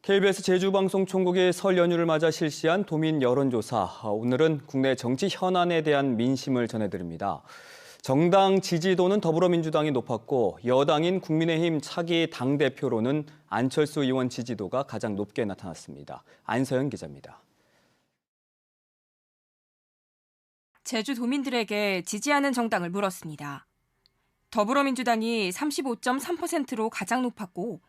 KBS 제주방송총국이 설 연휴를 맞아 실시한 도민 여론조사. 오늘은 국내 정치 현안에 대한 민심을 전해드립니다. 정당 지지도는 더불어민주당이 높았고 여당인 국민의힘 차기 당대표로는 안철수 의원 지지도가 가장 높게 나타났습니다. 안서영 기자입니다. 제주 도민들에게 지지하는 정당을 물었습니다. 더불어민주당이 35.3%로 가장 높았고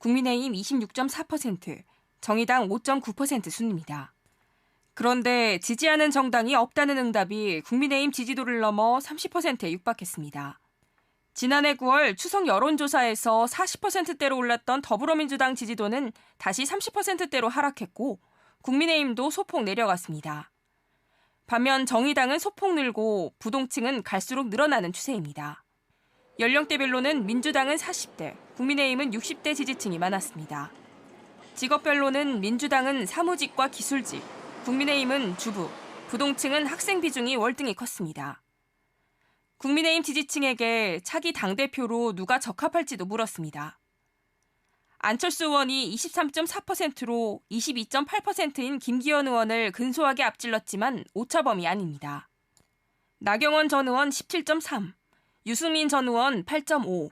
국민의힘 26.4%, 정의당 5.9% 순입니다. 그런데 지지하는 정당이 없다는 응답이 국민의힘 지지도를 넘어 30%에 육박했습니다. 지난해 9월 추석 여론조사에서 40%대로 올랐던 더불어민주당 지지도는 다시 30%대로 하락했고 국민의힘도 소폭 내려갔습니다. 반면 정의당은 소폭 늘고 부동층은 갈수록 늘어나는 추세입니다. 연령대별로는 민주당은 40대, 국민의힘은 60대 지지층이 많았습니다. 직업별로는 민주당은 사무직과 기술직, 국민의힘은 주부, 부동층은 학생 비중이 월등히 컸습니다. 국민의힘 지지층에게 차기 당대표로 누가 적합할지도 물었습니다. 안철수 의원이 23.4%로 22.8%인 김기현 의원을 근소하게 앞질렀지만 오차범위 아닙니다. 나경원 전 의원 17.3%, 유승민 전 의원 8.5%,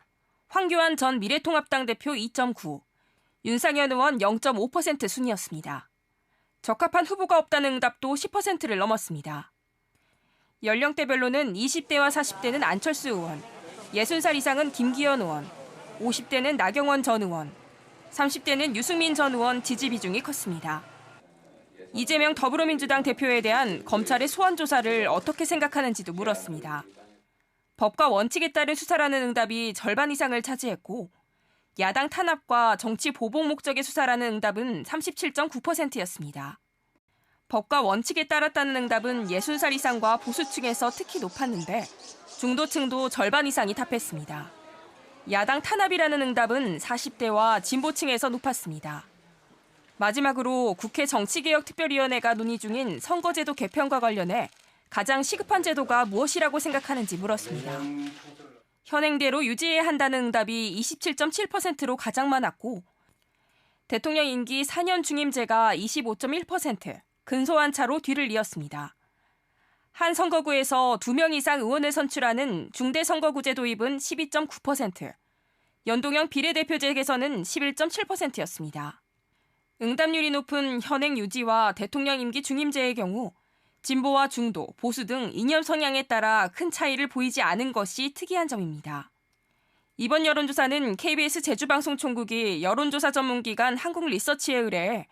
황교안 전 미래통합당 대표 2.9%, 윤상현 의원 0.5% 순이었습니다. 적합한 후보가 없다는 응답도 10%를 넘었습니다. 연령대별로는 20대와 40대는 안철수 의원, 60살 이상은 김기현 의원, 50대는 나경원 전 의원, 30대는 유승민 전 의원 지지 비중이 컸습니다. 이재명 더불어민주당 대표에 대한 검찰의 소환 조사를 어떻게 생각하는지도 물었습니다. 법과 원칙에 따른 수사라는 응답이 절반 이상을 차지했고 야당 탄압과 정치 보복 목적의 수사라는 응답은 37.9%였습니다. 법과 원칙에 따랐다는 응답은 60살 이상과 보수층에서 특히 높았는데 중도층도 절반 이상이 답했습니다. 야당 탄압이라는 응답은 40대와 진보층에서 높았습니다. 마지막으로 국회 정치개혁특별위원회가 논의 중인 선거제도 개편과 관련해 가장 시급한 제도가 무엇이라고 생각하는지 물었습니다. 현행대로 유지해야 한다는 응답이 27.7%로 가장 많았고 대통령 임기 4년 중임제가 25.1%, 근소한 차로 뒤를 이었습니다. 한 선거구에서 2명 이상 의원을 선출하는 중대선거구제 도입은 12.9%, 연동형 비례대표제 개선은 11.7%였습니다. 응답률이 높은 현행 유지와 대통령 임기 중임제의 경우 진보와 중도, 보수 등 이념 성향에 따라 큰 차이를 보이지 않은 것이 특이한 점입니다. 이번 여론조사는 KBS 제주방송총국이 여론조사 전문기관 한국리서치에 의뢰해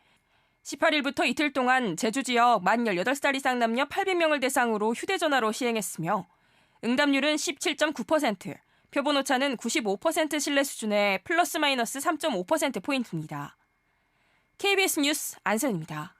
18일부터 이틀 동안 제주 지역 만 18살 이상 남녀 800명을 대상으로 휴대전화로 시행했으며 응답률은 17.9%, 표본 오차는 95% 신뢰 수준의 플러스 마이너스 3.5%포인트입니다. KBS 뉴스 안선입니다.